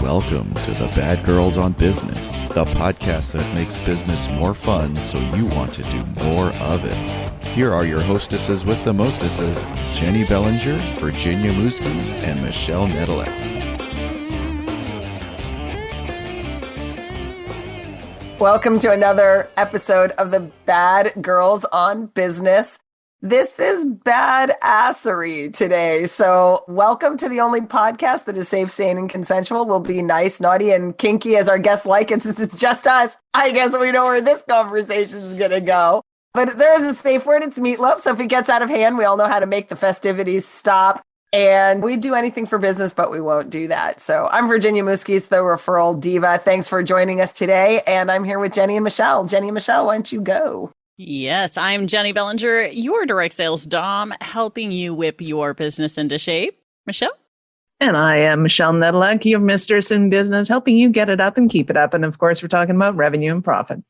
Welcome to the Bad Girls on Business, the podcast that makes business more fun so you want to do more of it. Here are your hostesses with the mostesses, Jenny Bellinger, Virginia Muskies, and Michelle Nedelec. Welcome to another episode of the Bad Girls on Business. This is Badassery today. So welcome to the only podcast that is safe, sane, and consensual. We'll be nice, naughty, and kinky as our guests like. And since it's just us, I guess we know where this conversation is going to go. But there is a safe word. It's meatloaf. So if it gets out of hand, we all know how to make the festivities stop. And we do anything for business, but we won't do that. So I'm Virginia Muskies, the referral diva. Thanks for joining us today. And I'm here with Jenny and Michelle. Jenny and Michelle, why don't you go? Yes, I'm Jenny Bellinger, your direct sales dom, helping you whip your business into shape. Michelle? And I am Michelle Nedelec, your mistress in business, helping you get it up and keep it up. And of course, we're talking about revenue and profit.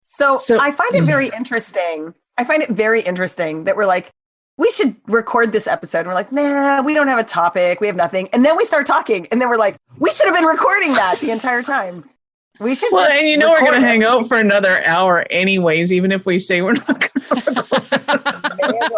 So I find it very interesting. I find it very interesting that we're like, we should record this episode. And we're like, nah, we don't have a topic. We have nothing. And then we start talking. And then we're like, we should have been recording that the entire time. We should. Well, and you know, we're going to hang out for another hour anyways, even if we say we're not going to record.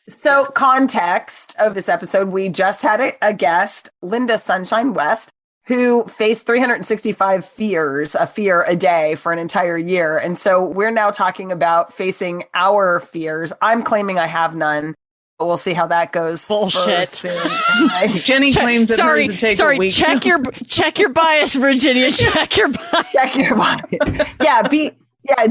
So context of this episode, we just had a guest, Linda Sunshine West, who faced 365 fears, a fear a day for an entire year. And so we're now talking about facing our fears. I'm claiming I have none. We'll see how that goes. Bullshit. Jenny claims that hers would take a week. Check your bias, Virginia. Check your bias. Check your bias.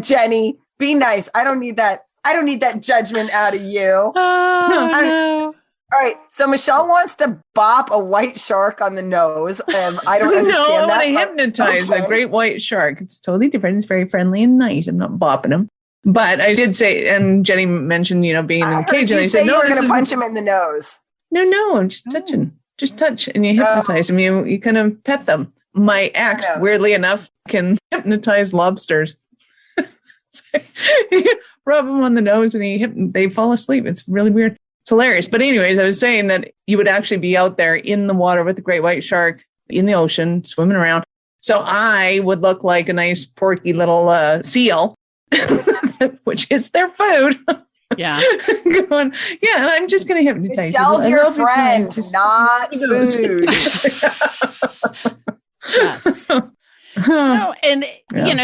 Jenny, be nice. I don't need that. I don't need that judgment out of you. No. All right. So Michelle wants to bop a white shark on the nose. I don't understand that. No, I want to hypnotize a great white shark. It's totally different. It's very friendly and nice. I'm not bopping him. But I did say, and Jenny mentioned, being in the cage. And I said, no, you're going to punch him in the nose. No, I'm just touching. Just touch and you hypnotize them. You kind of pet them. My axe, weirdly enough, can hypnotize lobsters. So you rub them on the nose and they fall asleep. It's really weird. It's hilarious. But anyways, I was saying that you would actually be out there in the water with the great white shark in the ocean, swimming around. So I would look like a nice porky little seal. Which is their food. Yeah. And I'm just going to hypnotize you. Michelle's your friend, not food. Yes. No, and,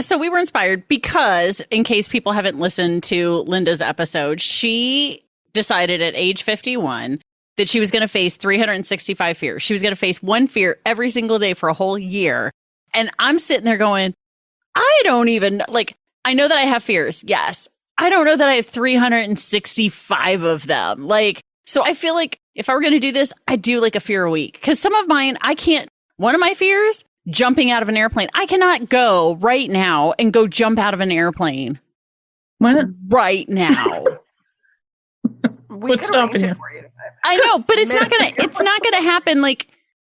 so we were inspired because, in case people haven't listened to Linda's episode, she decided at age 51 that she was going to face 365 fears. She was going to face one fear every single day for a whole year. And I'm sitting there going, I don't even, I know that I have fears. Yes. I don't know that I have 365 of them. So I feel like if I were going to do this, I'd do a fear a week. Because some of mine, I can't. One of my fears, jumping out of an airplane. I cannot go right now and go jump out of an airplane. Why not? Right now. What's stopping you? I know, but it's not gonna happen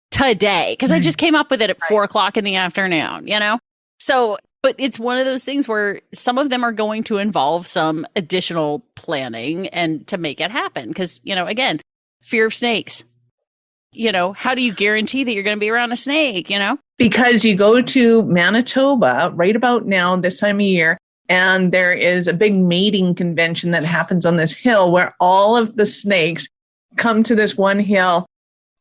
today. Because I just came up with it at 4:00 in the afternoon, So, but it's one of those things where some of them are going to involve some additional planning and to make it happen. Because, again, fear of snakes. How do you guarantee that you're going to be around a snake, Because you go to Manitoba right about now, this time of year, and there is a big mating convention that happens on this hill where all of the snakes come to this one hill,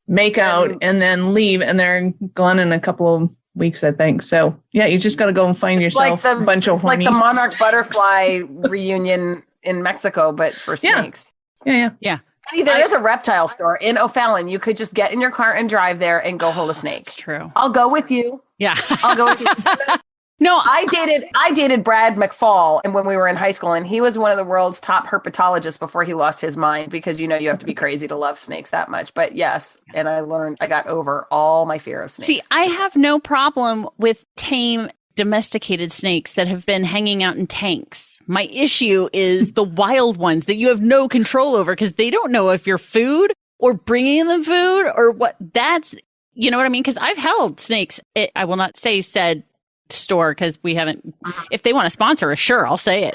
make out, and then leave, and they're gone in a couple of weeks, I think. So, you just got to go and find yourself a bunch of horny. Like the monarch butterfly reunion in Mexico, but for snakes. Yeah. Hey, there is a reptile store in O'Fallon. You could just get in your car and drive there and go hold a snake. That's true. I'll go with you. Yeah. I'll go with you. No, I dated Brad McFall, and when we were in high school, and he was one of the world's top herpetologists before he lost his mind, because you have to be crazy to love snakes that much. But yes, and I got over all my fear of snakes. See, I have no problem with tame domesticated snakes that have been hanging out in tanks. My issue is the wild ones that you have no control over because they don't know if you're food or bringing them food or what. That's, you know what I mean? Because I've held snakes. I will not say said store because we haven't. If they want to sponsor us, sure, I'll say it.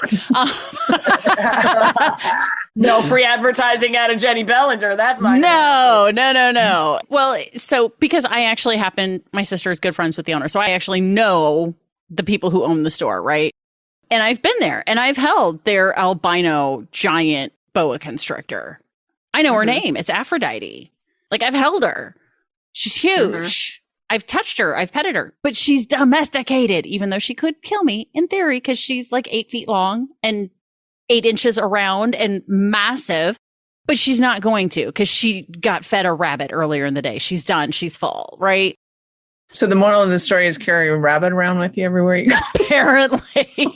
No free advertising out of Jenny Bellinger. That's my No. Well, so because I actually my sister is good friends with the owner, so I actually know the people who own the store, right? And I've been there and I've held their albino giant boa constrictor. I know her name. It's Aphrodite. Like, I've held her. She's huge. I've touched her. I've petted her, but she's domesticated, even though she could kill me in theory because she's like 8 feet long and 8 inches around and massive. But she's not going to because she got fed a rabbit earlier in the day. She's done. She's full, right? So the moral of the story is carry a rabbit around with you everywhere you go. Apparently.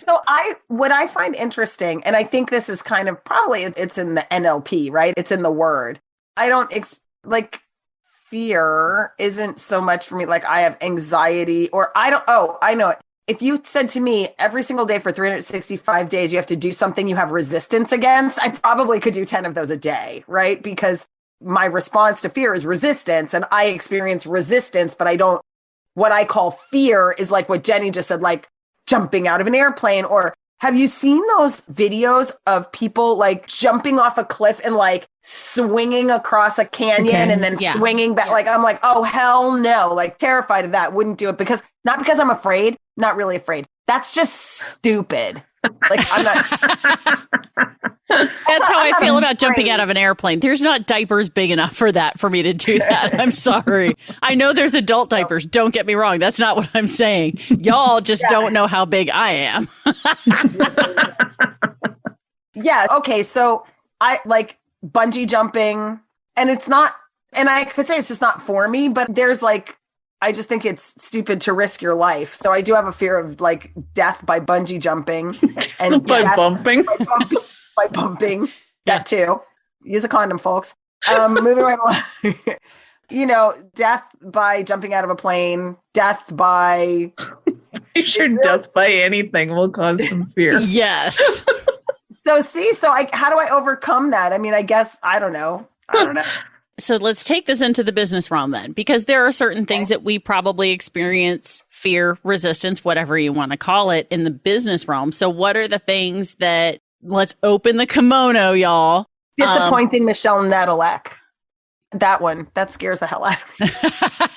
So what I find interesting, and I think this is kind of probably it's in the NLP, right? It's in the word. I don't fear isn't so much for me. Like, I have anxiety or I know it. If you said to me every single day for 365 days, you have to do something you have resistance against, I probably could do 10 of those a day, right? Because my response to fear is resistance, and I experience resistance, but I don't, what I call fear is like what Jenny just said, like jumping out of an airplane. Or have you seen those videos of people like jumping off a cliff and like swinging across a canyon and then swinging back? Like, I'm like, oh, hell no, like terrified of that. Wouldn't do it not because I'm afraid, not really afraid. That's just stupid. Like, I'm not. That's how I feel about jumping out of an airplane. There's not diapers big enough for that for me to do that. I'm sorry. I know there's adult diapers. Don't get me wrong. That's not what I'm saying. Y'all just don't know how big I am. Yeah. Okay. So I like bungee jumping, and it's not, and I could say it's just not for me, but there's like, I just think it's stupid to risk your life. So I do have a fear of like death by bungee jumping and by bumping. By bumping. That too. Use a condom, folks. Moving right along. Death by jumping out of a plane, death by. Sure, death by anything will cause some fear. Yes. So how do I overcome that? I mean, I guess, I don't know. So let's take this into the business realm then, because there are certain things that we probably experience fear, resistance, whatever you want to call it, in the business realm. So what are the things that, let's open the kimono, y'all. Disappointing Michelle Nedelec. That one, that scares the hell out of me.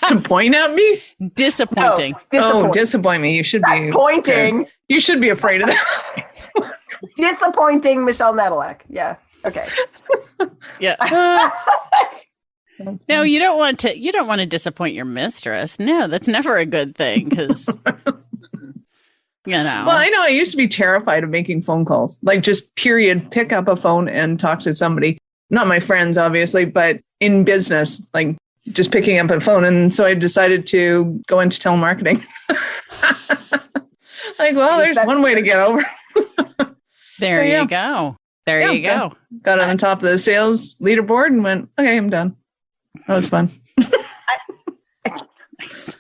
To point at me? Disappointing. Disappoint me. You should be pointing. You should be afraid of that. Disappointing Michelle Nedelec. Yeah. Okay. Yeah. No, you don't want to disappoint your mistress. No, that's never a good thing because, Well, I know I used to be terrified of making phone calls, like just period, pick up a phone and talk to somebody. Not my friends, obviously, but in business, like just picking up a phone. And so I decided to go into telemarketing. Like, well, there's one way to get over. There you go. There you go. Got on the top of the sales leaderboard and went, okay, I'm done. That was fun. Nice.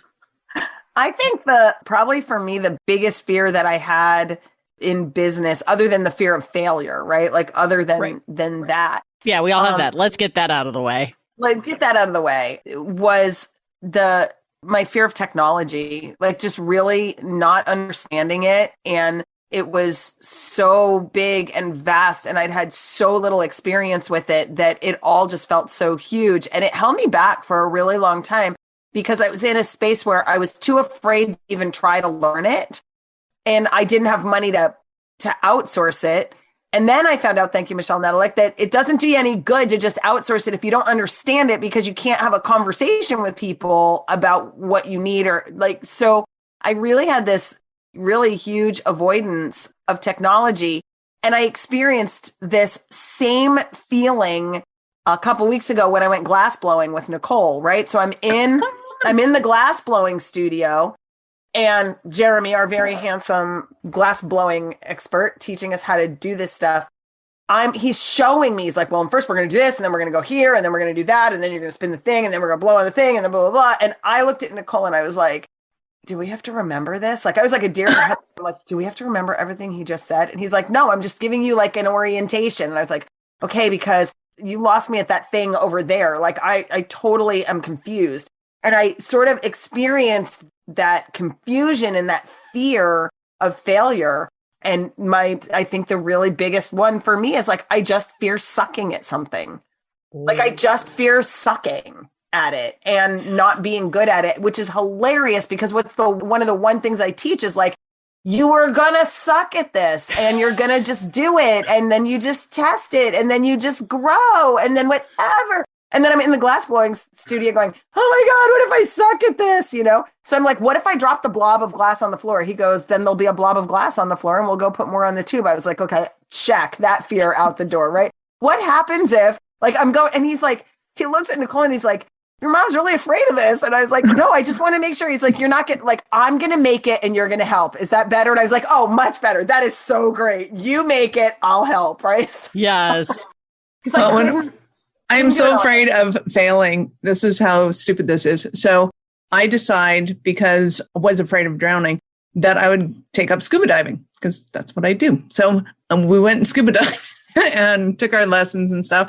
I think probably for me, the biggest fear that I had in business, other than the fear of failure, right? Like other than that. Yeah, we all have that. Let's get that out of the way. Let's get that out of the way. Was my fear of technology, like just really not understanding it. And it was so big and vast, and I'd had so little experience with it that it all just felt so huge. And it held me back for a really long time because I was in a space where I was too afraid to even try to learn it. And I didn't have money to outsource it. And then I found out, thank you, Michelle Nedelec, that it doesn't do you any good to just outsource it if you don't understand it, because you can't have a conversation with people about what you need so I really had this really huge avoidance of technology. And I experienced this same feeling a couple weeks ago when I went glass blowing with Nicole, right? So I'm in the glass blowing studio, and Jeremy, our very handsome glass blowing expert, teaching us how to do this stuff. He's showing me, he's like, well, first we're going to do this, and then we're going to go here, and then we're going to do that, and then you're going to spin the thing, and then we're going to blow on the thing, and then blah, blah, blah. And I looked at Nicole and I was like, do we have to remember this? Like, I was like a deer in the head. I'm like, do we have to remember everything he just said? And he's like, no, I'm just giving you like an orientation. And I was like, okay, because you lost me at that thing over there. Like, I totally am confused. And I sort of experienced that confusion and that fear of failure. And I think the really biggest one for me is like, I just fear sucking at something. Like I just fear sucking at it and not being good at it, which is hilarious because one of the things I teach is like, you are gonna suck at this and you're gonna just do it. And then you just test it and then you just grow and then whatever. And then I'm in the glass blowing studio going, oh my God, what if I suck at this? You know? So I'm like, what if I drop the blob of glass on the floor? He goes, then there'll be a blob of glass on the floor and we'll go put more on the tube. I was like, okay, check that fear out the door, right? What happens if like I'm going, and he's like, he looks at Nicole and he's like, your mom's really afraid of this. And I was like, no, I just want to make sure. He's like, you're not getting like, I'm going to make it and you're going to help. Is that better? And I was like, oh, much better. That is so great. You make it, I'll help. Right? Yes. He's like, I'm so afraid of failing. This is how stupid this is. So I decide, because I was afraid of drowning, that I would take up scuba diving because that's what I do. So we went and scuba diving and took our lessons and stuff.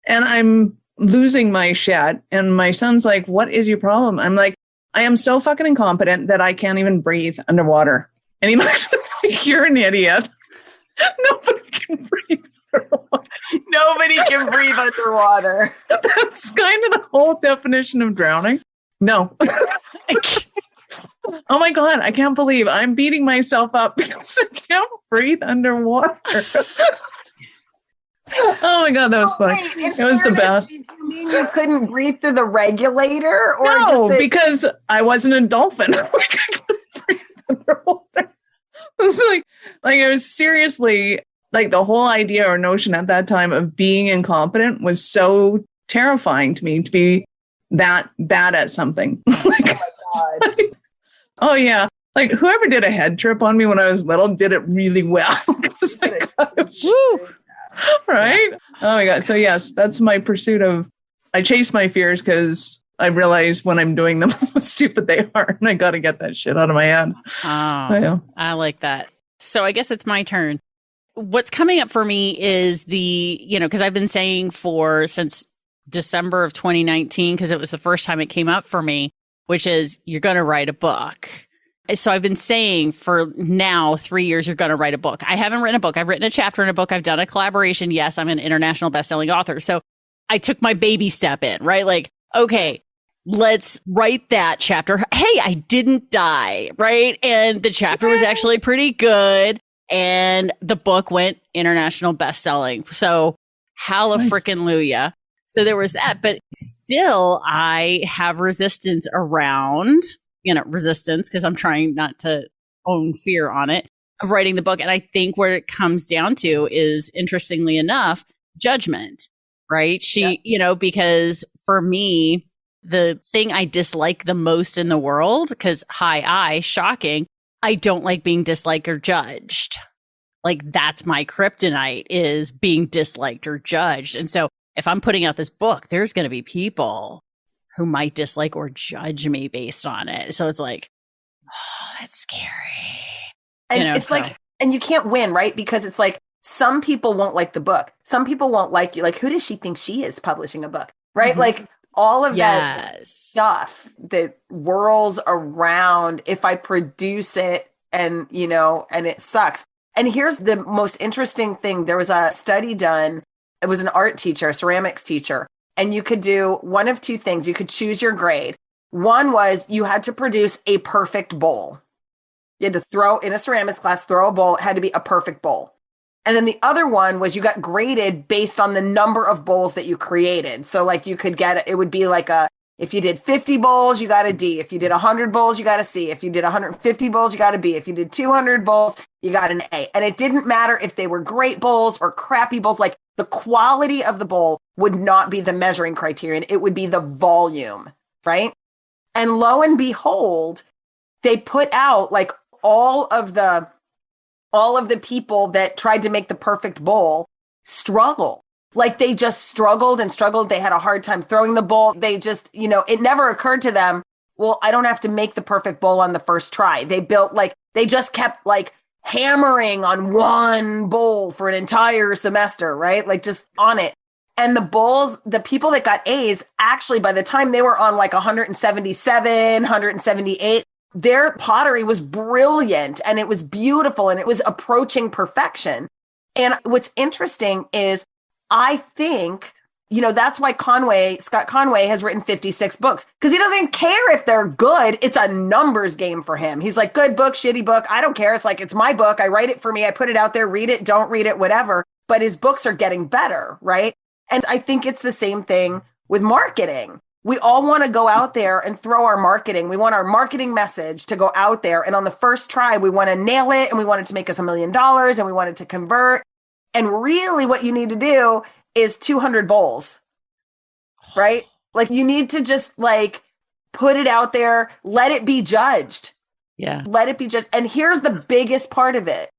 And I'm losing my shit. And my son's like, what is your problem? I'm like, I am so fucking incompetent that I can't even breathe underwater. And he looks like, you're an idiot. Nobody can breathe. Nobody can breathe underwater. That's kind of the whole definition of drowning. No. Oh my God, I can't believe I'm beating myself up because I can't breathe underwater. Oh my God, that was funny. It was the best. Did you mean you couldn't breathe through the regulator? Or no, because I wasn't a dolphin. I couldn't breathe underwater. It was like it was seriously like the whole idea or notion at that time of being incompetent was so terrifying to me, to be that bad at something. Like, oh my God. Oh yeah. Like whoever did a head trip on me when I was little did it really well. It was like, right? Oh my God. So yes, that's my pursuit of, I chase my fears because I realize when I'm doing them how stupid they are, and I got to get that shit out of my head. Oh, I like that. So I guess it's my turn. What's coming up for me is because I've been saying since December of 2019, because it was the first time it came up for me, which is you're going to write a book. So I've been saying for now 3 years, you're going to write a book. I haven't written a book. I've written a chapter in a book. I've done a collaboration. Yes, I'm an international bestselling author. So I took my baby step in, right? Like, okay, let's write that chapter. Hey, I didn't die, right? And the chapter was actually pretty good. And the book went international bestselling. So hallelujah. So there was that. But still, I have resistance around, because I'm trying not to own fear on it, of writing the book. And I think where it comes down to is, interestingly enough, judgment, right? Because for me, the thing I dislike the most in the world, because shocking, I don't like being disliked or judged. Like that's my kryptonite, is being disliked or judged. And so if I'm putting out this book, there's going to be people who might dislike or judge me based on it. So it's like, oh, that's scary. And and you can't win, right? Because it's like, some people won't like the book. Some people won't like you. Like, who does she think she is publishing a book? Right? Mm-hmm. Like all of that stuff that whirls around if I produce it and it sucks. And here's the most interesting thing. There was a study done. It was an art teacher, a ceramics teacher. And you could do one of two things. You could choose your grade. One was you had to produce a perfect bowl. You had to throw in a ceramics class, throw a bowl. It had to be a perfect bowl. And then the other one was you got graded based on the number of bowls that you created. So like you could it would be like if you did 50 bowls, you got a D. If you did 100 bowls, you got a C. If you did 150 bowls, you got a B. If you did 200 bowls, you got an A. And it didn't matter if they were great bowls or crappy bowls. Like the quality of the bowl would not be the measuring criterion. It would be the volume, right? And lo and behold, they put out like all of the people that tried to make the perfect bowl struggle. Like they just struggled and struggled. They had a hard time throwing the bowl. They just, it never occurred to them, well, I don't have to make the perfect bowl on the first try. They just kept like hammering on one bowl for an entire semester, right? Like just on it. And the people that got A's, actually, by the time they were on like 177, 178, their pottery was brilliant and it was beautiful and it was approaching perfection. And what's interesting is I think, that's why Scott Conway has written 56 books, because he doesn't care if they're good. It's a numbers game for him. He's like, good book, shitty book. I don't care. It's like, it's my book. I write it for me. I put it out there, read it, don't read it, whatever. But his books are getting better, right? And I think it's the same thing with marketing. We all want to go out there and throw our marketing. We want our marketing message to go out there. And on the first try, we want to nail it and we want it to make us $1 million and we want it to convert. And really what you need to do is 200 bowls, right? Like you need to just like put it out there, let it be judged. Yeah. Let it be judged. And here's the biggest part of it.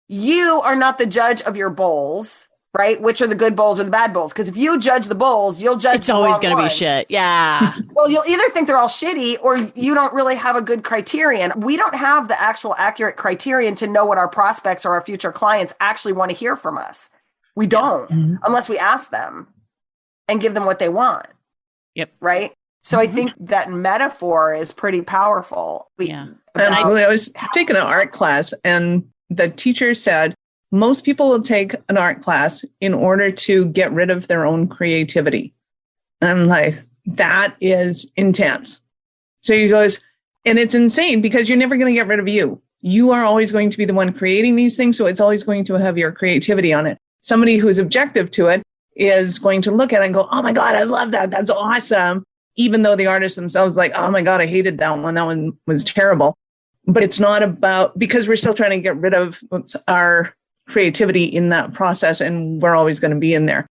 You are not the judge of your bowls, right? Which are the good bowls or the bad bowls. Because if you judge the bowls, you'll judge it's always going to be shit. Yeah. Well, you'll either think they're all shitty or you don't really have a good criterion. We don't have the actual accurate criterion to know what our prospects or our future clients actually want to hear from us. We don't, unless we ask them and give them what they want. Yep. Right? So I think that metaphor is pretty powerful. Absolutely. I was taking an art class and the teacher said, most people will take an art class in order to get rid of their own creativity. And I'm like, that is intense. So he goes, and it's insane because you're never going to get rid of you. You are always going to be the one creating these things. So it's always going to have your creativity on it. Somebody who's objective to it is going to look at it and go, oh my God, I love that. That's awesome. Even though the artist themselves like, oh my God, I hated that one. That one was terrible. But it's not about, because we're still trying to get rid of our creativity in that process, and we're always going to be in there.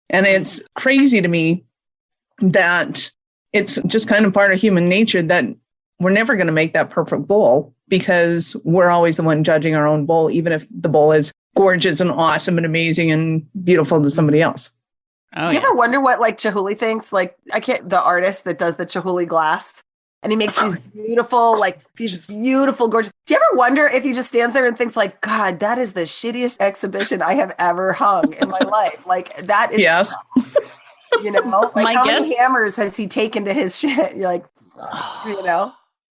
And it's crazy to me that it's just kind of part of human nature that we're never going to make that perfect bowl because we're always the one judging our own bowl, even if the bowl is gorgeous and awesome and amazing and beautiful to somebody else. Do you ever wonder what like Chihuly thinks? Like the artist that does the Chihuly glass, and he makes these beautiful, gorgeous. Do you ever wonder if he just stands there and thinks like, God, that is the shittiest exhibition I have ever hung in my life. Like that is, yes. Like how many hammers has he taken to his shit? You're like,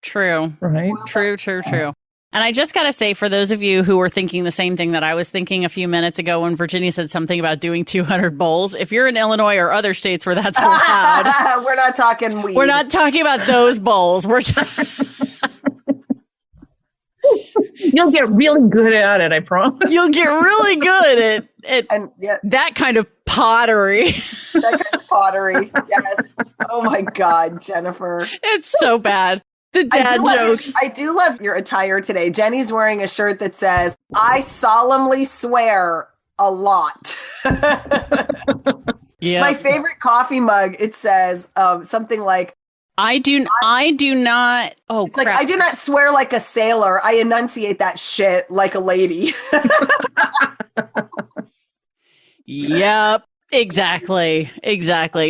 True. Right. True. And I just got to say, for those of you who were thinking the same thing that I was thinking a few minutes ago when Virginia said something about doing 200 bowls, if you're in Illinois or other states where that's allowed, we're not talking weed. We're not talking about those bowls. You'll get really good at it, I promise. You'll get really good at that kind of pottery. That kind of pottery. Yes. Oh my God, Jennifer. It's so bad. The dad jokes. I do love your attire today. Jenny's wearing a shirt that says, I solemnly swear a lot. Yeah. My favorite coffee mug, it says something like, I do not. Oh, crap. Like, I do not swear like a sailor. I enunciate that shit like a lady. Yep. Exactly.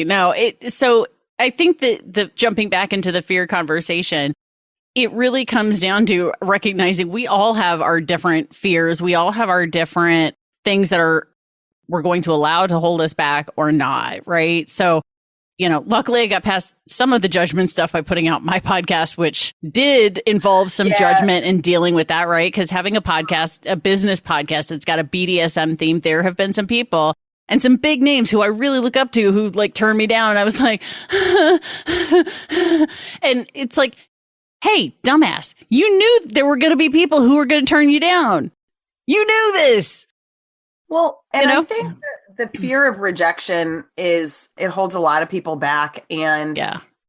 No, so I think that the jumping back into the fear conversation, it really comes down to recognizing we all have our different fears. We all have our different things that we're going to allow to hold us back or not. Right. So, luckily I got past some of the judgment stuff by putting out my podcast, which did involve some judgment in dealing with that. Right. Because having a podcast, a business podcast that's got a BDSM theme, there have been some people and some big names who I really look up to who like turned me down. And I was like, and it's like, hey, dumbass, you knew there were going to be people who were going to turn you down. You knew this. Well, and I think the fear of rejection it holds a lot of people back. And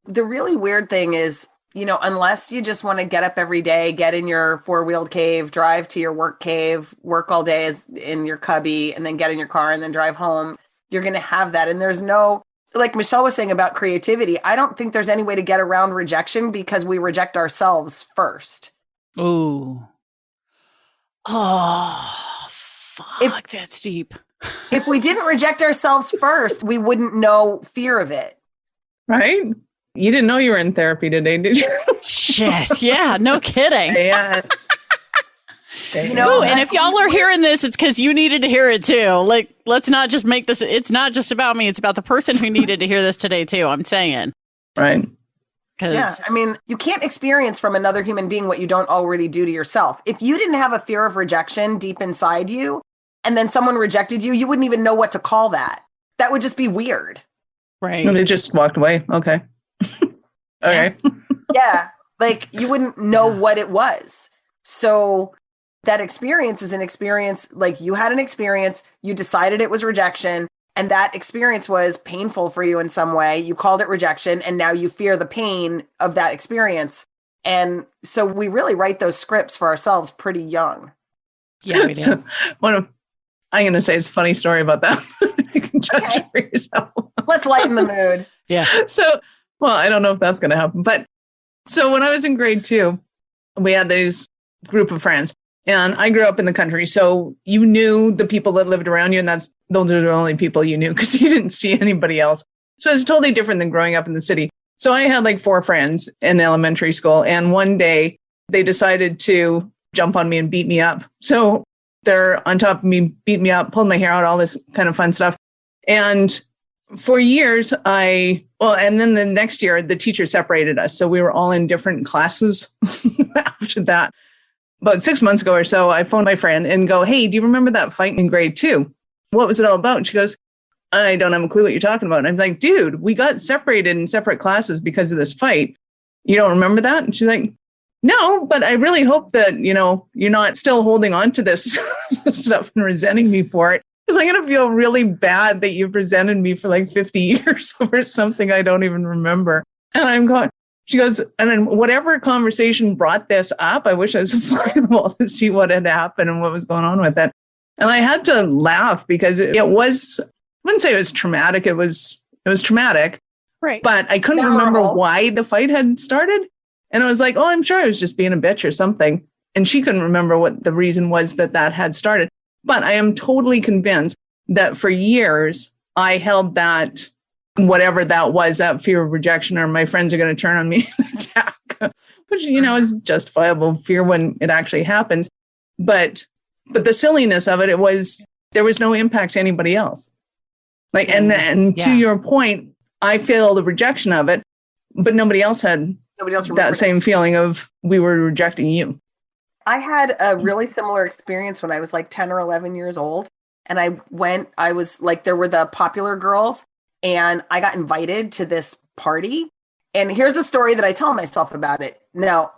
the really weird thing is, unless you just want to get up every day, get in your 4-wheeled cave, drive to your work cave, work all day in your cubby, and then get in your car and then drive home, you're going to have that. And there's no, like Michelle was saying about creativity, I don't think there's any way to get around rejection because we reject ourselves first. Ooh. Oh, fuck, that's deep. If we didn't reject ourselves first, we wouldn't know fear of it. Right? You didn't know you were in therapy today, did you? Shit. Yeah, no kidding. Yeah. Ooh, and if y'all are hearing this, it's because you needed to hear it too. Like, let's not just make this, it's not just about me. It's about the person who needed to hear this today too. I'm saying. Right. Yeah. I mean, you can't experience from another human being what you don't already do to yourself. If you didn't have a fear of rejection deep inside you, and then someone rejected you, you wouldn't even know what to call that. That would just be weird. Right. And they just walked away. Okay. Okay. Yeah. Like you wouldn't know what it was. So that experience is an experience, like you had an experience, you decided it was rejection, and that experience was painful for you in some way. You called it rejection, and now you fear the pain of that experience. And so we really write those scripts for ourselves pretty young. Yeah, we do. So I'm going to say it's a funny story about that. You can judge it for yourself. Let's lighten the mood. Yeah. So, well, I don't know if that's going to happen. But so when I was in grade 2, we had this group of friends. And I grew up in the country, so you knew the people that lived around you, and those are the only people you knew because you didn't see anybody else. So it's totally different than growing up in the city. So I had like 4 friends in elementary school, and one day they decided to jump on me and beat me up. So they're on top of me, beat me up, pulled my hair out, all this kind of fun stuff. And for years, and then the next year, the teacher separated us. So we were all in different classes after that. About 6 months ago or so, I phoned my friend and go, hey, do you remember that fight in grade 2? What was it all about? And she goes, I don't have a clue what you're talking about. And I'm like, dude, we got separated in separate classes because of this fight. You don't remember that? And she's like, no, but I really hope that, you're not still holding on to this stuff and resenting me for it. Because I'm going to feel really bad that you've resented me for like 50 years over something I don't even remember. And I'm going, she goes, and then whatever conversation brought this up, I wish I was flying the wall to see what had happened and what was going on with it. And I had to laugh because it was, I wouldn't say it was traumatic. It was traumatic. Right. But I couldn't remember why the fight had started. And I was like, oh, I'm sure I was just being a bitch or something. And she couldn't remember what the reason was that had started. But I am totally convinced that for years, I held that, whatever that was, that fear of rejection, or my friends are going to turn on me and attack, which, is justifiable fear when it actually happens. But the silliness of it, there was no impact to anybody else. Like, and to your point, I feel the rejection of it, but nobody else had that same feeling of we were rejecting you. I had a really similar experience when I was like 10 or 11 years old. And I was like, there were the popular girls, and I got invited to this party. And here's the story that I tell myself about it. Now,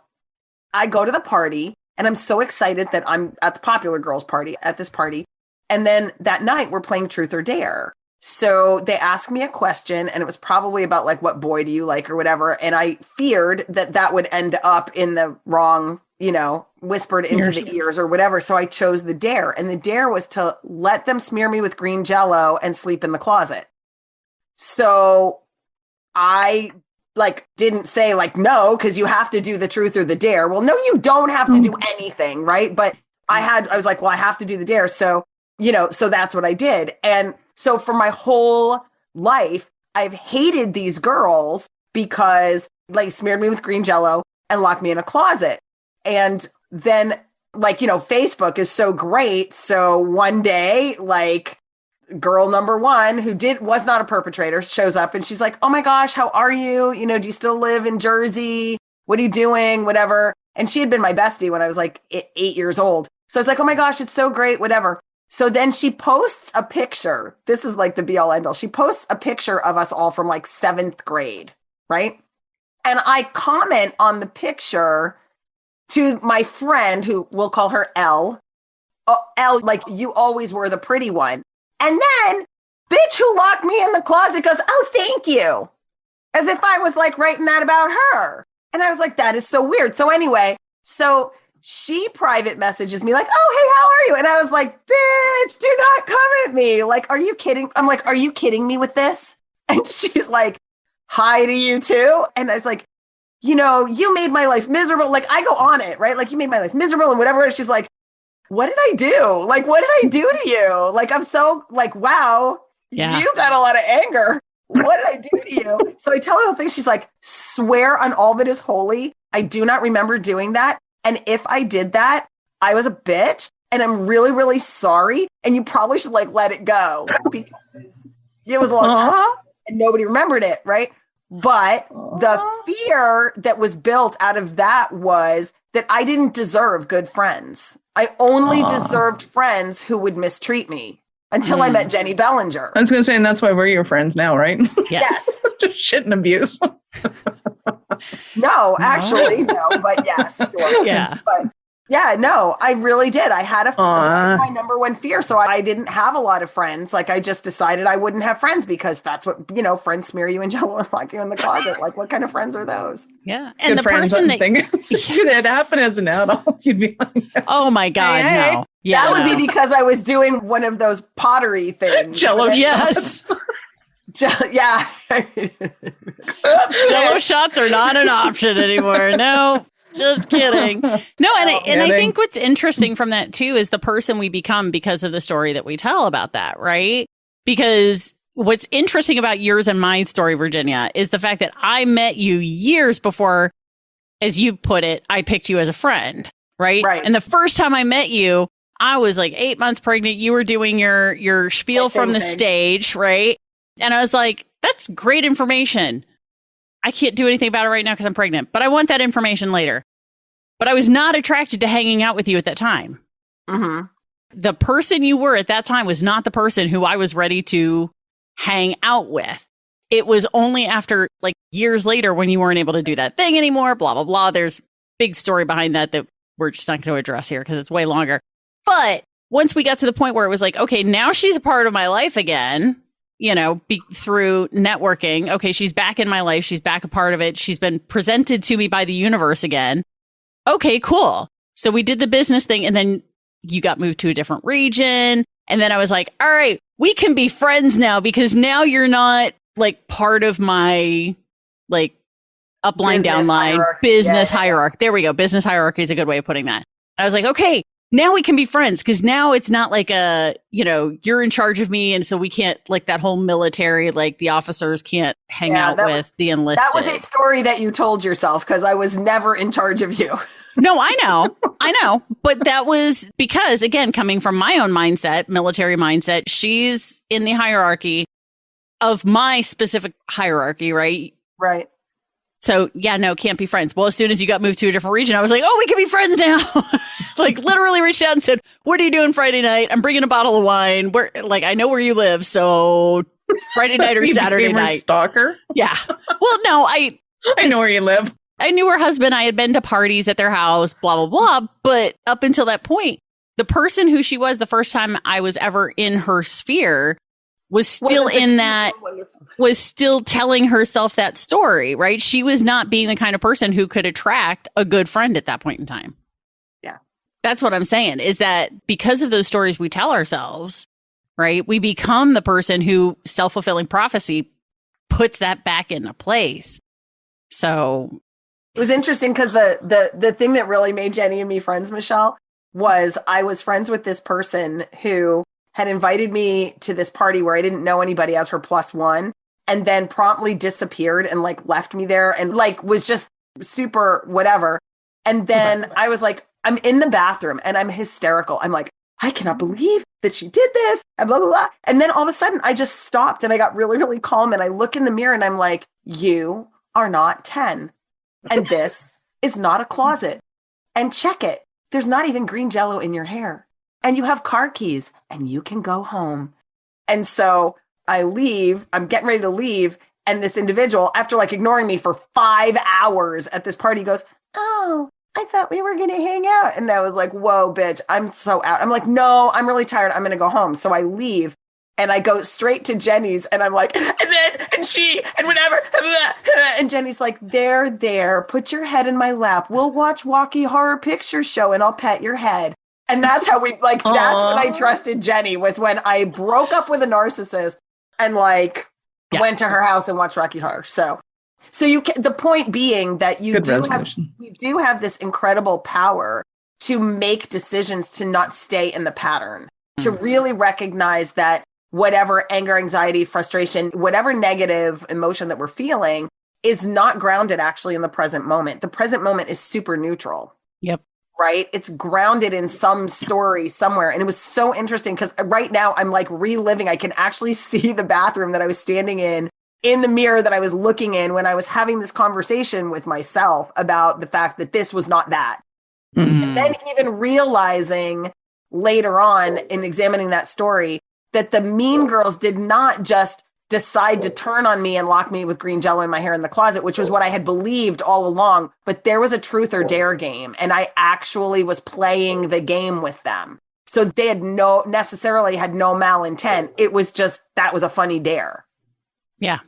I go to the party, and I'm so excited that I'm at the popular girls party, at this party. And then that night, we're playing Truth or Dare. So they asked me a question, and it was probably about like, what boy do you like or whatever. And I feared that would end up in the wrong, whispered into the ears or whatever. So I chose the dare, and the dare was to let them smear me with green Jell-O and sleep in the closet. So I didn't say no, because you have to do the truth or the dare. Well, no, you don't have to do anything. Right. But I was like, well, I have to do the dare. So, so that's what I did. And so for my whole life, I've hated these girls because smeared me with green Jell-O and locked me in a closet. And then Facebook is so great. So one day, girl number 1 who was not a perpetrator shows up, and she's like, oh my gosh, how are you? Do you still live in Jersey? What are you doing? Whatever. And she had been my bestie when I was 8 years old. So it's like, oh my gosh, it's so great. Whatever. So then she posts a picture. This is the be all end all. She posts a picture of us all from 7th grade. Right. And I comment on the picture to my friend, who we'll call her L. Oh, L, you always were the pretty one. And then, bitch who locked me in the closet goes, oh, thank you. As if I was writing that about her. And I was like, that is so weird. So anyway, she private messages me oh, hey, how are you? And I was like, bitch, do not come at me. Are you kidding? I'm like, are you kidding me with this? And she's like, hi to you too. And I was like, you made my life miserable. I go on it, right? You made my life miserable and whatever. And she's like, what did I do? What did I do to you? I'm so wow, you got a lot of anger. What did I do to you? So I tell her the whole thing. She's like, swear on all that is holy, I do not remember doing that. And if I did that, I was a bitch and I'm really, really sorry. And you probably should like let it go because it was a long time and nobody remembered it. Right. But the fear that was built out of that was that I didn't deserve good friends. I only deserved friends who would mistreat me until I met Jenny Bellinger. I was going to say, and that's why we're your friends now, right? Yes. Just shit and abuse. No, actually, no, but yes. Sure. Yeah. But yeah, no, I really did. I had that was my number one fear. So I didn't have a lot of friends. Like I just decided I wouldn't have friends because that's what, friends smear you in jello and lock you in the closet. Like what kind of friends are those? Yeah. And good the person that did it happen as an adult, you'd be like, oh my God, hey. no. Yeah, that would be because I was doing one of those pottery things. Jello yes. Yeah. Jello shots are not an option anymore. No. Just kidding. No, and I think what's interesting from that too is the person we become because of the story that we tell about that, right? Because what's interesting about yours and my story, Virginia, is the fact that I met you years before, as you put it, I picked you as a friend, right? Right. And the first time I met you, I was like 8 months pregnant. You were doing your spiel from the stage, right? And I was like, that's great information. I can't do anything about it right now because I'm pregnant, but I want that information later. But I was not attracted to hanging out with you at that time. Mm-hmm. The person you were at that time was not the person who I was ready to hang out with. It was only after like years later when you weren't able to do that thing anymore, blah, blah, blah. There's big story behind that we're just not going to address here because it's way longer. But once we got to the point where it was like, okay, now she's a part of my life again. Through networking. Okay, she's back in my life. She's back a part of it. She's been presented to me by the universe again. Okay, cool. So we did the business thing and then you got moved to a different region. And then I was like, all right, we can be friends now because now you're not like part of my like upline, downline, business hierarchy. There we go. Business hierarchy is a good way of putting that. And I was like, okay, now we can be friends because now it's not like you're in charge of me. And so we can't like that whole military, like the officers can't hang out with the enlisted. That was a story that you told yourself because I was never in charge of you. No, I know. But that was because, again, coming from my own mindset, military mindset, she's in the hierarchy of my specific hierarchy, right? Right. So, yeah, no, can't be friends. Well, as soon as you got moved to a different region, I was like, oh, we can be friends now. Like literally reached out and said, what are you doing Friday night? I'm bringing a bottle of wine. I know where you live. So Friday night or Saturday night. Stalker? Yeah. Well, no, I know where you live. I knew her husband. I had been to parties at their house, blah, blah, blah. But up until that point, the person who she was the first time I was ever in her sphere was still was still telling herself that story, right? She was not being the kind of person who could attract a good friend at that point in time. Yeah. That's what I'm saying is that because of those stories we tell ourselves, right? We become the person who self-fulfilling prophecy puts that back into place. So it was interesting because the thing that really made Jenny and me friends, Michelle, was I was friends with this person who had invited me to this party where I didn't know anybody as her plus one, and then promptly disappeared and like left me there and like was just super whatever. And then I was like, I'm in the bathroom and I'm hysterical. I'm like, I cannot believe that she did this and blah, blah, blah. And then all of a sudden I just stopped and I got really, really calm. And I look in the mirror and I'm like, you are not 10. And this is not a closet. And check it. There's not even green jello in your hair. And you have car keys and you can go home. And so I leave. I'm getting ready to leave. And this individual, after like ignoring me for 5 hours at this party, goes, oh, I thought we were going to hang out. And I was like, whoa, bitch, I'm so out. I'm like, no, I'm really tired. I'm going to go home. So I leave and I go straight to Jenny's and I'm like, and she, and whatever. And Jenny's like, there, put your head in my lap. We'll watch Walkie Horror Picture Show and I'll pet your head. And that's how we like, that's when I trusted Jenny, was when I broke up with a narcissist and like went to her house and watched Rocky Horror. So you can, the point being that you do have this incredible power to make decisions, to not stay in the pattern, to really recognize that whatever anger, anxiety, frustration, whatever negative emotion that we're feeling is not grounded actually in the present moment. The present moment is super neutral. Yep. right? It's grounded in some story somewhere. And it was so interesting because right now I'm like reliving. I can actually see the bathroom that I was standing in the mirror that I was looking in when I was having this conversation with myself about the fact that this was not that. And then even realizing later on in examining that story that the mean girls did not just decide to turn on me and lock me with green jello in my hair in the closet, which was what I had believed all along. But there was a truth or dare game, and I actually was playing the game with them. So they had necessarily had no malintent. It was just, that was a funny dare. Yeah.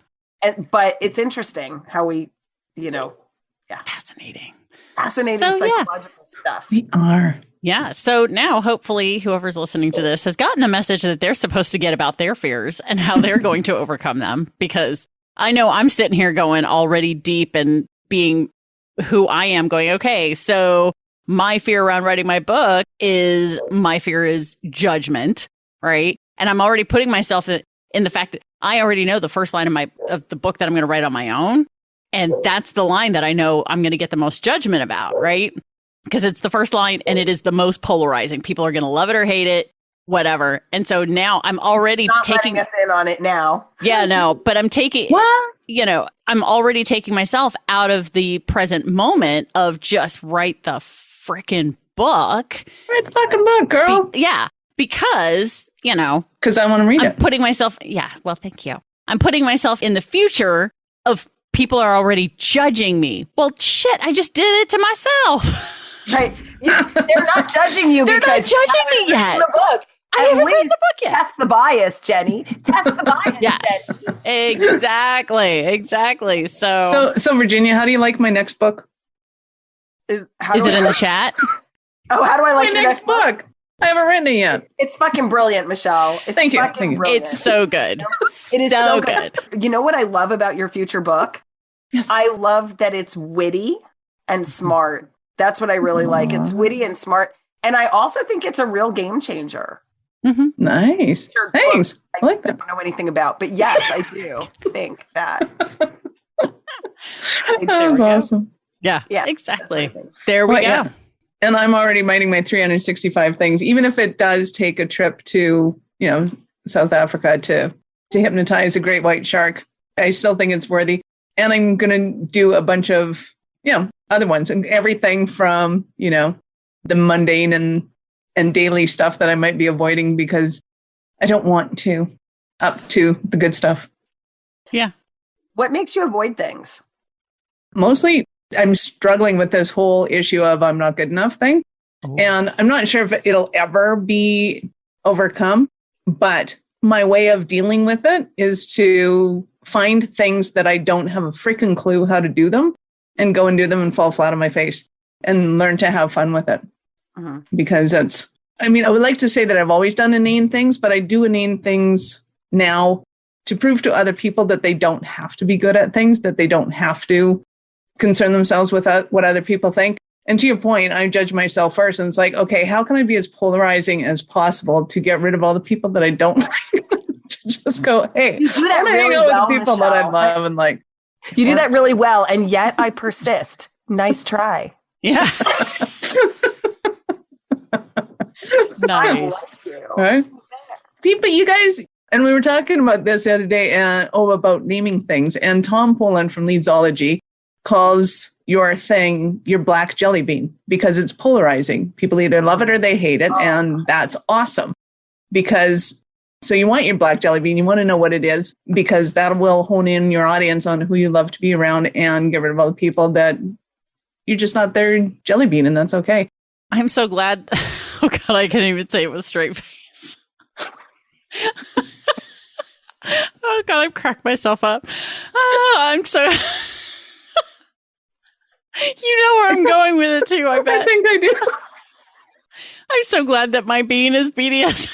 But it's interesting how we, Fascinating psychological stuff. We are. Yeah. So now hopefully whoever's listening to this has gotten a message that they're supposed to get about their fears and how they're going to overcome them. Because I know I'm sitting here going already deep and being who I am going, okay, so my fear around writing my book is judgment, right? And I'm already putting myself in the fact that I already know the first line of the book that I'm going to write on my own. And that's the line that I know I'm going to get the most judgment about, right? Because it's the first line and it is the most polarizing. People are going to love it or hate it, whatever. And so now I'm already taking us in on it now. Yeah, no, but I'm taking, I'm already taking myself out of the present moment of just write the freaking book. Write the fucking book, girl. Because, because I want to read it. Putting myself, well, thank you. I'm putting myself in the future of people are already judging me. Well, shit, I just did it to myself. Right. They're not judging you. They're not judging me yet. The book. I haven't read the book yet. Test the bias, Jenny. Test the bias. Yes, exactly. So Virginia, how do you like my next book? Is it in the chat? Oh, how do I like your next book? I haven't written it yet. It's fucking brilliant, Michelle. Thank you. Brilliant. It's so good. It is so good. You know what I love about your future book? Yes. I love that it's witty and smart. That's what I really like. It's witty and smart. And I also think it's a real game changer. Mm-hmm. Nice. Thanks. I like that. Don't know anything about, but yes, I do think that. That's awesome. Yeah, exactly. There we go. Yeah. And I'm already writing my 365 things, even if it does take a trip to, South Africa to hypnotize a great white shark. I still think it's worthy. And I'm going to do a bunch of, other ones and everything from, the mundane and daily stuff that I might be avoiding because I don't want to up to the good stuff. Yeah. What makes you avoid things? Mostly I'm struggling with this whole issue of I'm not good enough thing. Oh. And I'm not sure if it'll ever be overcome, but my way of dealing with it is to find things that I don't have a freaking clue how to do them and go and do them and fall flat on my face and learn to have fun with it. Because I would like to say that I've always done inane things, but I do inane things now to prove to other people that they don't have to be good at things, that they don't have to concern themselves with what other people think. And to your point, I judge myself first. And it's like, okay, how can I be as polarizing as possible to get rid of all the people that I don't like? To just go, hey, you do that I'm really hang out well, with the people Michelle. that I love and like. You do that really well, and yet I persist. Nice try. Yeah. Nice. Right? See, but you guys, and we were talking about this the other day, about naming things. And Tom Poland from Leadsology calls your thing your black jelly bean because it's polarizing. People either love it or they hate it. And that's awesome because so you want your black jelly bean. You want to know what it is because that will hone in your audience on who you love to be around and get rid of all the people that you're just not their jelly bean. And that's okay. I'm so glad. Oh God, I can't even say it with a straight face. Oh God, I've cracked myself up. I'm so. You know where I'm going with it too, I bet. I think I do. I'm so glad that my bean is BDSM.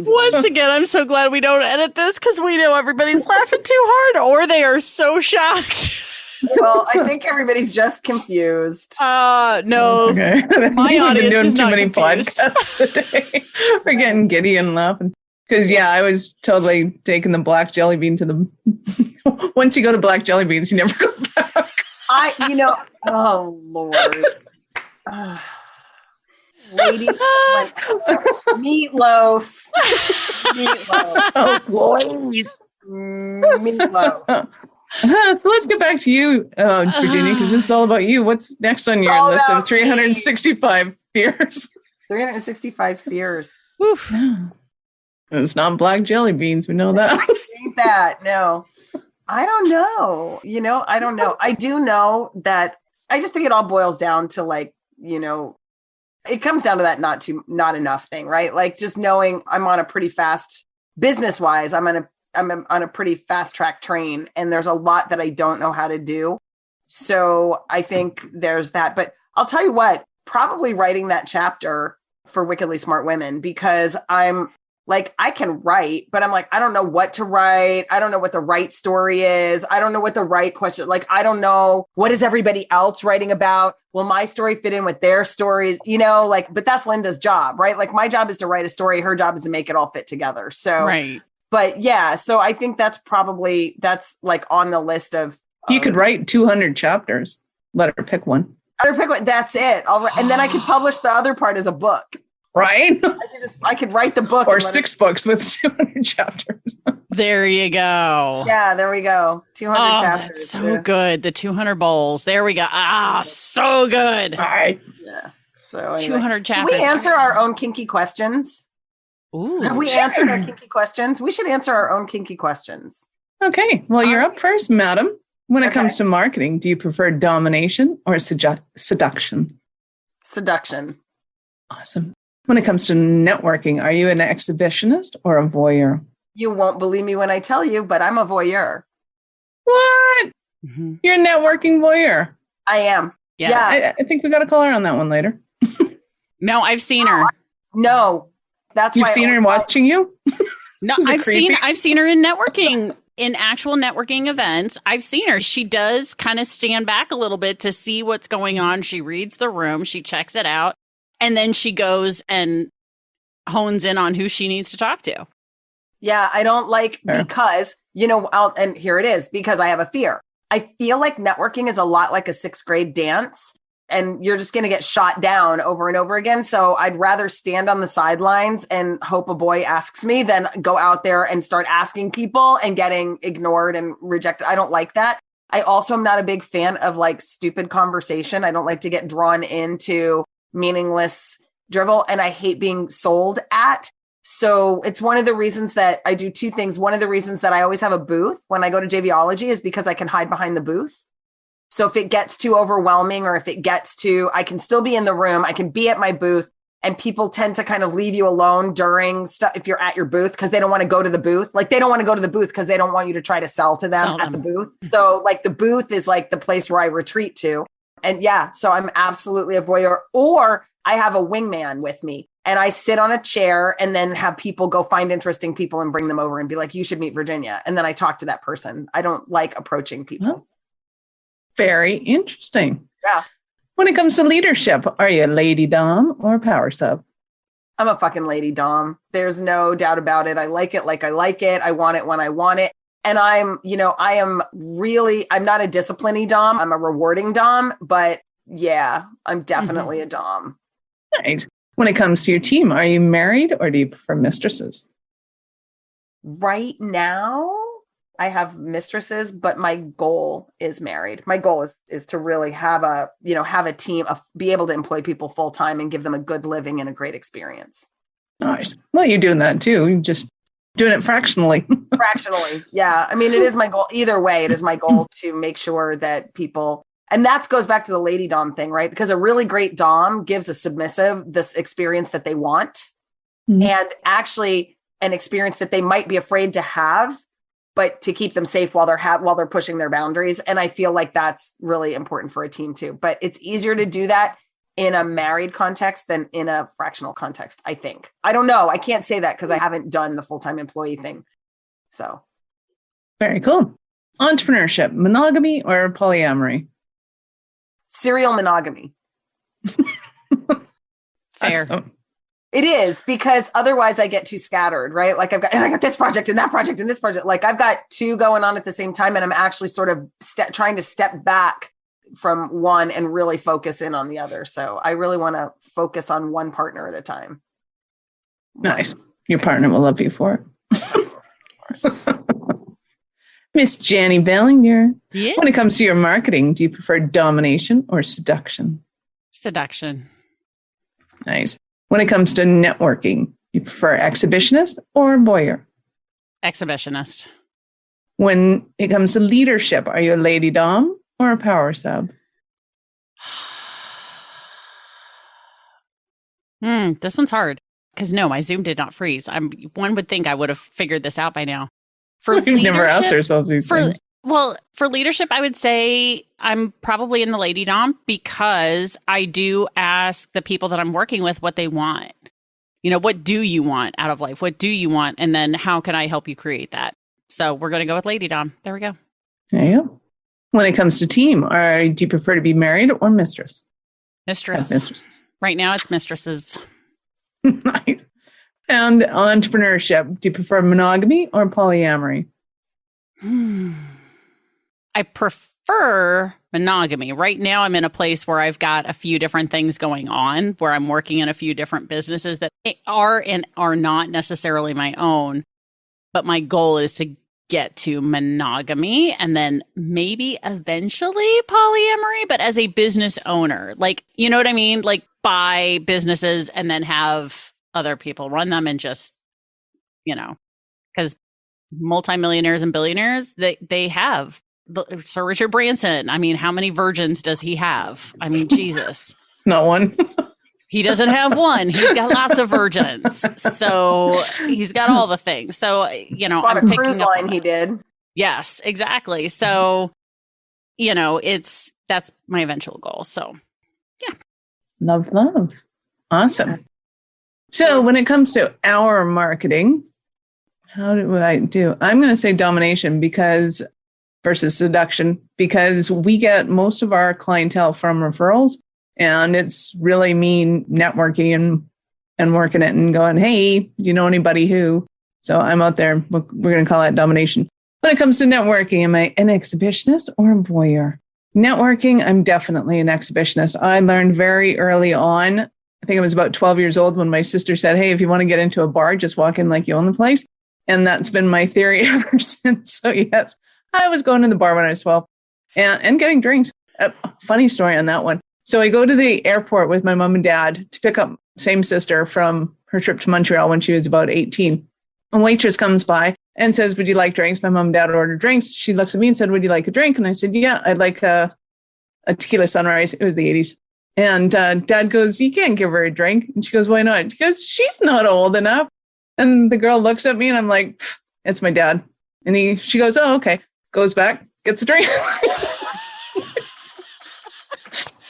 Once again, I'm so glad we don't edit this because we know everybody's laughing too hard or they are so shocked. Well, I think everybody's just confused. No. Okay. My audience been doing is too not many confused. podcasts today. We're getting giddy and laughing. Because, I was totally taking the black jelly bean to the... Once you go to black jelly beans, you never go back. Oh, Lord. Lady meatloaf. Oh, boy. Meatloaf. So let's get back to you, Virginia, because this is all about you. What's next on your list of 365 fears? 365 fears. Oof. It's not black jelly beans. We know that. Ain't that? No. I don't know. I don't know. I do know that I just think it all boils down to it comes down to that not enough thing, right? Like just knowing I'm on a pretty fast business wise, I'm on a pretty fast track train, and there's a lot that I don't know how to do. So I think there's that. But I'll tell you what, probably writing that chapter for Wickedly Smart Women, because I'm like, I can write, but I'm like, I don't know what to write. I don't know what the right story is. I don't know what the right question, like, I don't know what is everybody else writing about. Will my story fit in with their stories? But that's Linda's job, right? Like my job is to write a story. Her job is to make it all fit together. So, right. But so I think that's like on the list of. You could write 200 chapters. Let her pick one. That's it. And then I could publish the other part as a book. Right? I could write the book. Or 6 books with 200 chapters. There you go. Yeah, there we go. 200 chapters. That's so good. The 200 bowls. There we go. So good. All right. Yeah. So anyway. 200 chapters. Should we answer our own kinky questions? Ooh, Have we answered our kinky questions? We should answer our own kinky questions. Okay. Well, you're up first, madam. When it comes to marketing, do you prefer domination or seduction? Seduction. Awesome. When it comes to networking, are you an exhibitionist or a voyeur? You won't believe me when I tell you, but I'm a voyeur. What? Mm-hmm. You're a networking voyeur. I am. Yes. Yeah. I think we got to call her on that one later. No, I've seen her. No. That's You've seen her watching you? No, I've seen her in networking. In actual networking events, I've seen her. She does kind of stand back a little bit to see what's going on. She reads the room, she checks it out, and then she goes and hones in on who she needs to talk to. Yeah, I don't like because, and here it is, because I have a fear. I feel like networking is a lot like a 6th grade dance, and you're just going to get shot down over and over again. So I'd rather stand on the sidelines and hope a boy asks me than go out there and start asking people and getting ignored and rejected. I don't like that. I also am not a big fan of like stupid conversation. I don't like to get drawn into meaningless drivel, and I hate being sold at. So it's one of the reasons that I do 2 things. One of the reasons that I always have a booth when I go to JVology is because I can hide behind the booth. So if it gets too overwhelming, or if it gets too, I can still be in the room. I can be at my booth, and people tend to kind of leave you alone during stuff if you're at your booth, because they don't want to go to the booth. Like they don't want to go to the booth because they don't want you to try to sell to them at the booth. So like the booth is like the place where I retreat to. And so I'm absolutely a voyeur. Or I have a wingman with me, and I sit on a chair and then have people go find interesting people and bring them over and be like, you should meet Virginia. And then I talk to that person. I don't like approaching people. Oh. Very interesting. Yeah. When it comes to leadership, are you a lady dom or power sub? I'm a fucking lady dom. There's no doubt about it. I like it like I like it. I want it when I want it. And I'm not a discipline-y dom. I'm a rewarding dom, but yeah, I'm definitely a dom. Nice. When it comes to your team, are you married or do you prefer mistresses? Right now, I have mistresses, but my goal is married. My goal is to really have a team, be able to employ people full time and give them a good living and a great experience. Nice. Well, you're doing that too. You're just doing it fractionally. Fractionally. Yeah. I mean, it is my goal. Either way, it is my goal to make sure that people, and that goes back to the lady dom thing, right? Because a really great dom gives a submissive this experience that they want, and actually an experience that they might be afraid to have, but to keep them safe while they're pushing their boundaries. And I feel like that's really important for a team too. But it's easier to do that in a married context than in a fractional context, I think. I don't know. I can't say that because I haven't done the full-time employee thing. So. Very cool. Entrepreneurship, monogamy or polyamory? Serial monogamy. Fair. Awesome. It is, because otherwise I get too scattered, right? Like I got this project and that project and this project. Like I've got two going on at the same time, and I'm actually sort of trying to step back from one and really focus in on the other. So I really want to focus on one partner at a time. Nice. Your partner will love you for it. Miss Jenny Bellinger. Yeah. When it comes to your marketing, do you prefer domination or seduction? Seduction. Nice. When it comes to networking, you prefer exhibitionist or voyeur? Exhibitionist. When it comes to leadership, are you a lady dom or a power sub? This one's hard because no, my Zoom did not freeze. One would think I would have figured this out by now. We've never asked ourselves these things. Well, for leadership, I would say I'm probably in the lady dom because I do ask the people that I'm working with what they want. You know, what do you want out of life? What do you want? And then how can I help you create that? So we're going to go with lady dom. There we go. There you go. When it comes to team, do you prefer to be married or mistress? Mistress. Mistresses. Right now it's mistresses. Nice. And entrepreneurship, do you prefer monogamy or polyamory? I prefer monogamy. Right now, I'm in a place where I've got a few different things going on, where I'm working in a few different businesses that are and are not necessarily my own. But my goal is to get to monogamy and then maybe eventually polyamory, but as a business owner. Like, you know what I mean? Like buy businesses and then have other people run them and just, you know, because multimillionaires and billionaires, they have. Sir Richard Branson, I mean, how many virgins does he have? I mean, Jesus. Not one. He doesn't have one. He's got lots of virgins. So he's got all the things. So, you know, I'm a cruise line he did. Yes, exactly. So, you know, that's my eventual goal. So, yeah. Love. Awesome. So when it comes to our marketing, how do I do? I'm going to say domination versus seduction, because we get most of our clientele from referrals, and it's really me networking and working it and going, hey, do you know anybody who? So I'm out there. We're going to call that domination. When it comes to networking, am I an exhibitionist or a voyeur? Networking, I'm definitely an exhibitionist. I learned very early on, I think I was about 12 years old when my sister said, hey, if you want to get into a bar, just walk in like you own the place. And that's been my theory ever since. So yes, I was going to the bar when I was 12 and getting drinks. Funny story on that one. So I go to the airport with my mom and dad to pick up same sister from her trip to Montreal when she was about 18. A waitress comes by and says, would you like drinks? My mom and dad ordered drinks. She looks at me and said, would you like a drink? And I said, yeah, I'd like a tequila sunrise. It was the 80s. And dad goes, you can't give her a drink. And she goes, why not? She goes, she's not old enough. And the girl looks at me and I'm like, it's my dad. And she goes, oh, okay. Goes back, gets a drink.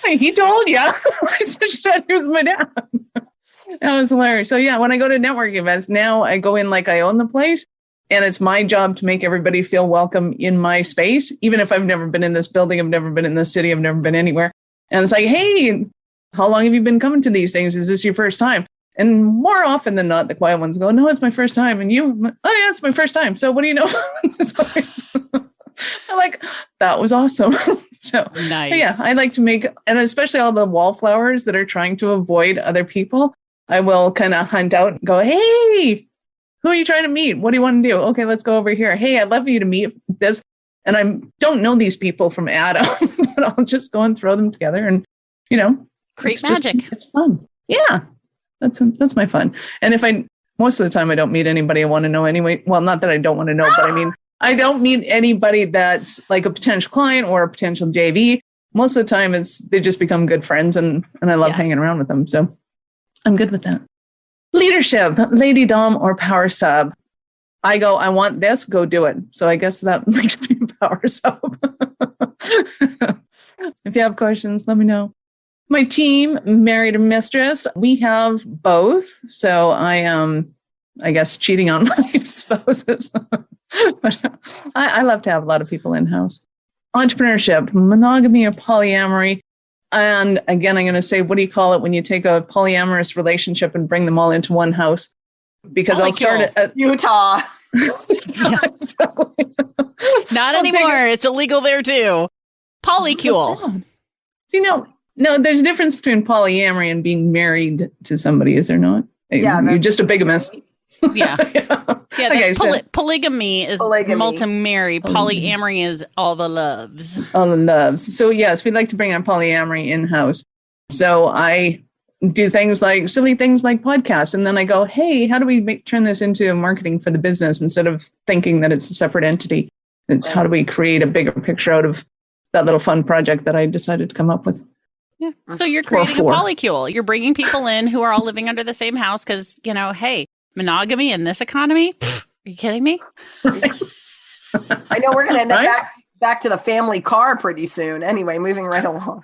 He told you. I said, here's my dad. That was hilarious. So yeah, when I go to networking events, now I go in like I own the place. And it's my job to make everybody feel welcome in my space. Even if I've never been in this building, I've never been in this city, I've never been anywhere. And it's like, hey, how long have you been coming to these things? Is this your first time? And more often than not, the quiet ones go, no, it's my first time. And you, oh yeah, it's my first time. So what do you know? I'm like, that was awesome. So nice. Yeah, I like to make, and especially all the wallflowers that are trying to avoid other people, I will kind of hunt out and go, hey, who are you trying to meet? What do you want to do? Okay, let's go over here. Hey, I'd love for you to meet this. And I don't know these people from Adam, but I'll just go and throw them together and, you know, create magic. It's fun. Yeah, that's my fun. And most of the time I don't meet anybody I want to know anyway. Well, not that I don't want to know, but I mean, I don't meet anybody that's like a potential client or a potential JV. Most of the time they just become good friends and I love hanging around with them. So I'm good with that. Leadership, lady dom or power sub. I go, I want this, go do it. So I guess that makes me a power sub. If you have questions, let me know. My team, married or mistress, we have both. So I am, I guess, cheating on my spouses. But I love to have a lot of people in-house. Entrepreneurship, monogamy or polyamory. And again, I'm going to say, what do you call it when you take a polyamorous relationship and bring them all into one house? Because I'll start at Utah. Not anymore. It's illegal there too. Polycule. So see, no, there's a difference between polyamory and being married to somebody, is there not? Yeah, you're just a bigamist. Yeah. Yeah. Okay, polygamy is multi-marry. Polyamory is all the loves. All the loves. So yes, we'd like to bring our polyamory in-house. So I do silly things like podcasts. And then I go, hey, how do we turn this into marketing for the business instead of thinking that it's a separate entity? It's how do we create a bigger picture out of that little fun project that I decided to come up with. Yeah. So you're creating a polycule. You're bringing people in who are all living under the same house because, hey, monogamy in this economy? Are you kidding me? I know we're going to end up back to the family car pretty soon. Anyway, moving right along.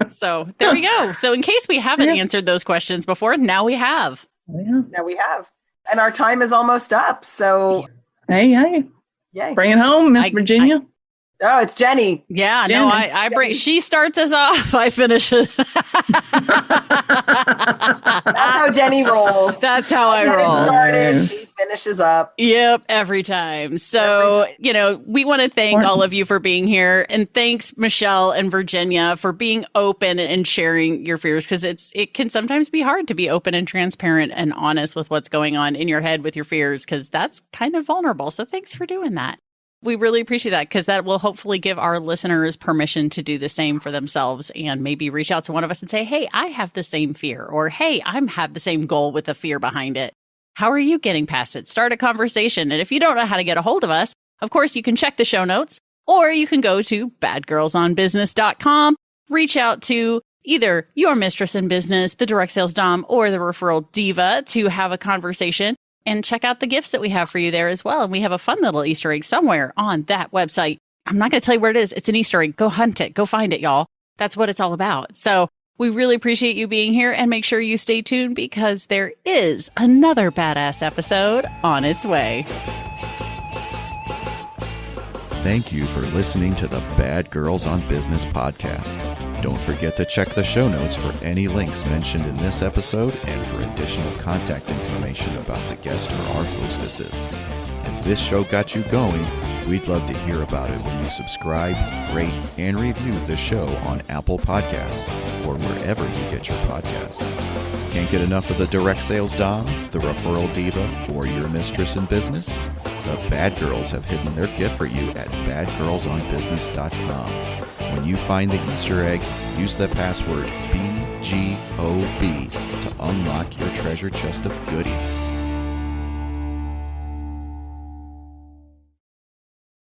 So there we go. So in case we haven't answered those questions before, now we have. Now we have. And our time is almost up. So hey. Yay. Bring it home, Miss Virginia. Oh, it's Jenny. Yeah, Jenny. No, I bring. She starts us off. I finish it. That's how Jenny rolls. That's how I roll. Started, she finishes up. Yep, every time. So, we want to thank all of you for being here, and thanks Michelle and Virginia for being open and sharing your fears, because it can sometimes be hard to be open and transparent and honest with what's going on in your head with your fears, because that's kind of vulnerable. So, thanks for doing that. We really appreciate that, because that will hopefully give our listeners permission to do the same for themselves and maybe reach out to one of us and say, hey, I have the same fear, or hey, I have the same goal with the fear behind it. How are you getting past it? Start a conversation. And if you don't know how to get a hold of us, of course, you can check the show notes, or you can go to badgirlsonbusiness.com, reach out to either your mistress in business, the direct sales dom, or the referral diva to have a conversation. And check out the gifts that we have for you there as well. And we have a fun little Easter egg somewhere on that website. I'm not going to tell you where it is. It's an Easter egg. Go hunt it. Go find it, y'all. That's what it's all about. So we really appreciate you being here, and make sure you stay tuned, because there is another badass episode on its way. Thank you for listening to the Bad Girls on Business podcast. Don't forget to check the show notes for any links mentioned in this episode and for additional contact information about the guest or our hostesses. If this show got you going, we'd love to hear about it when you subscribe, rate, and review the show on Apple Podcasts or wherever you get your podcasts. Can't get enough of the direct sales dom, the referral diva, or your mistress in business? The Bad Girls have hidden their gift for you at badgirlsonbusiness.com. When you find the Easter egg, use the password BGOB to unlock your treasure chest of goodies.